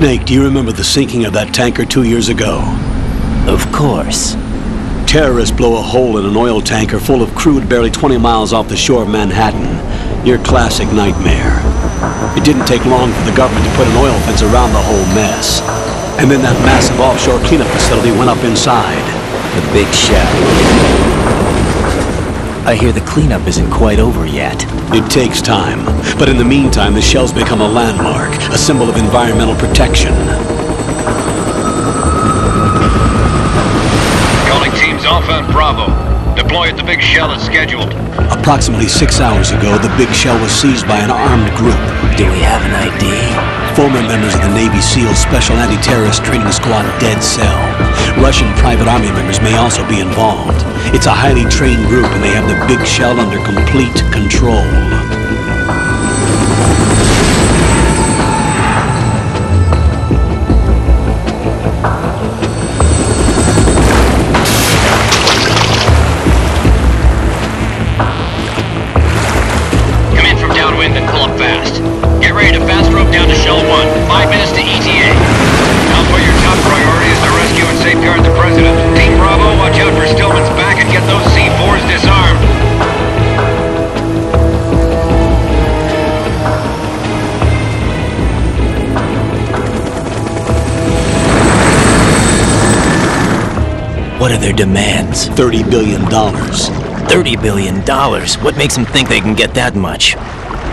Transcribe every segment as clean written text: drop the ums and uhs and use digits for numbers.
Snake, do you remember the sinking of that tanker 2 years ago? Of course. Terrorists blow a hole in an oil tanker full of crude barely 20 miles off the shore of Manhattan. Your classic nightmare. It didn't take long for the government to put an oil fence around the whole mess. And then that massive offshore cleanup facility went up inside. The big shell. I hear the cleanup isn't quite over yet. It takes time. But in the meantime, the shell's become a landmark, a symbol of environmental protection. Calling teams Alpha and Bravo. Deploy at the big shell as scheduled. Approximately 6 hours ago, the big shell was seized by an armed group. Do we have an ID? Former members of the Navy SEAL Special Anti-Terrorist Training Squad Dead Cell. Russian private army members may also be involved. It's a highly trained group and they have the big shell under complete control. Come in from downwind and pull up fast. Get ready to fast rope down to Shell 1. 5 minutes to ETA. Alpha, your top priority is to rescue and safeguard the President. Team Bravo, watch out for Stillman's back and get those C4s disarmed. What are their demands? $30 billion. $30 billion? What makes them think they can get that much?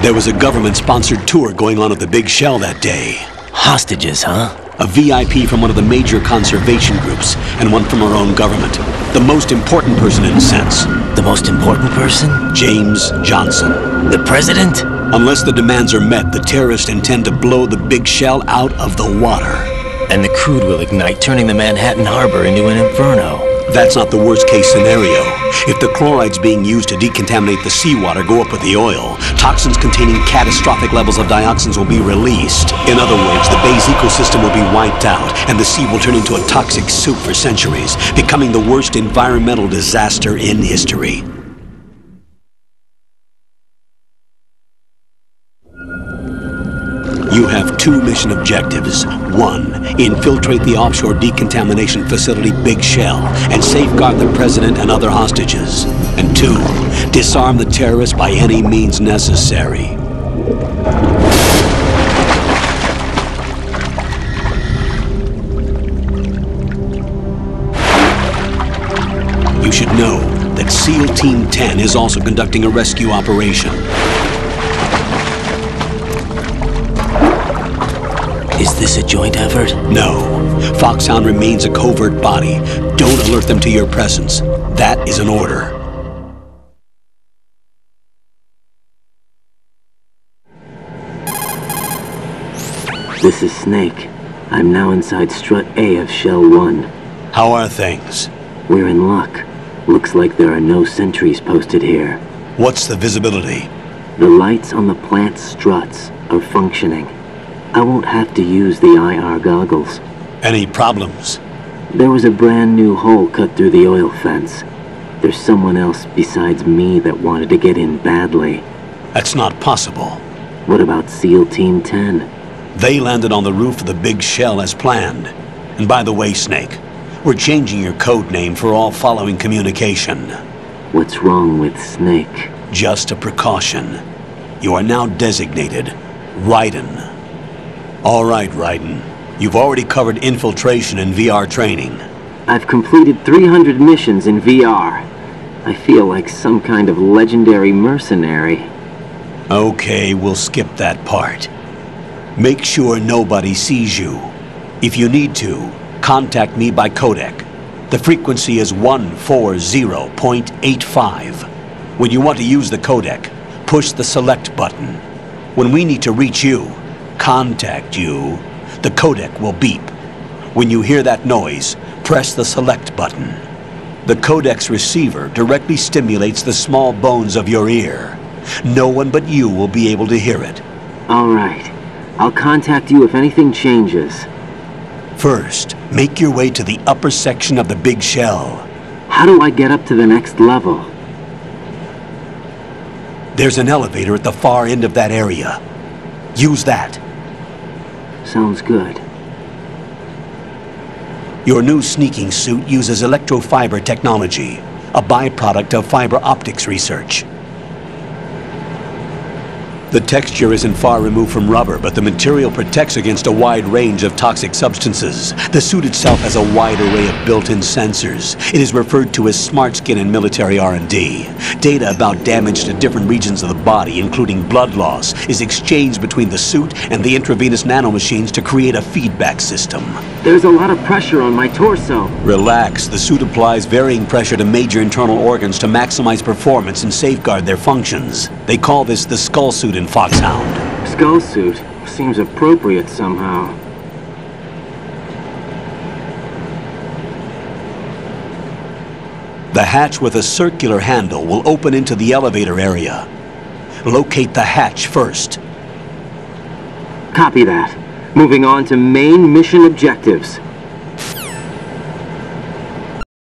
There was a government-sponsored tour going on at the big shell that day. Hostages, huh? A VIP from one of the major conservation groups, and one from our own government. The most important person in a sense. The most important person? James Johnson. The president? Unless the demands are met, the terrorists intend to blow the big shell out of the water. And the crude will ignite, turning the Manhattan Harbor into an inferno. That's not the worst-case scenario. If the chlorides being used to decontaminate the seawater go up with the oil, toxins containing catastrophic levels of dioxins will be released. In other words, the bay's ecosystem will be wiped out, and the sea will turn into a toxic soup for centuries, becoming the worst environmental disaster in history. You have 2 mission objectives. 1, infiltrate the offshore decontamination facility Big Shell and safeguard the president and other hostages. And 2, disarm the terrorists by any means necessary. You should know that SEAL Team 10 is also conducting a rescue operation. Is this a joint effort? No. Foxhound remains a covert body. Don't alert them to your presence. That is an order. This is Snake. I'm now inside Strut A of Shell 1. How are things? We're in luck. Looks like there are no sentries posted here. What's the visibility? The lights on the plant's struts are functioning. I won't have to use the IR goggles. Any problems? There was a brand new hole cut through the oil fence. There's someone else besides me that wanted to get in badly. That's not possible. What about SEAL Team 10? They landed on the roof of the Big Shell as planned. And by the way, Snake, we're changing your code name for all following communication. What's wrong with Snake? Just a precaution. You are now designated Raiden. All right, Raiden. You've already covered infiltration and VR training. I've completed 300 missions in VR. I feel like some kind of legendary mercenary. Okay, we'll skip that part. Make sure nobody sees you. If you need to, contact me by codec. The frequency is 140.85. When you want to use the codec, push the select button. When we need to reach you, contact you, the codec will beep. When you hear that noise, press the select button. The codec's receiver directly stimulates the small bones of your ear. No one but you will be able to hear it. All right. I'll contact you if anything changes. First, make your way to the upper section of the Big Shell. How do I get up to the next level? There's an elevator at the far end of that area. Use that. Sounds good. Your new sneaking suit uses electrofiber technology, a byproduct of fiber optics research. The texture isn't far removed from rubber, but the material protects against a wide range of toxic substances. The suit itself has a wide array of built-in sensors. It is referred to as smart skin in military R&D. Data about damage to different regions of the body, including blood loss, is exchanged between the suit and the intravenous nanomachines to create a feedback system. There's a lot of pressure on my torso. Relax. The suit applies varying pressure to major internal organs to maximize performance and safeguard their functions. They call this the skull suit in Foxhound. Skull suit seems appropriate somehow. The hatch with a circular handle will open into the elevator area. Locate the hatch first. Copy that. Moving on to main mission objectives.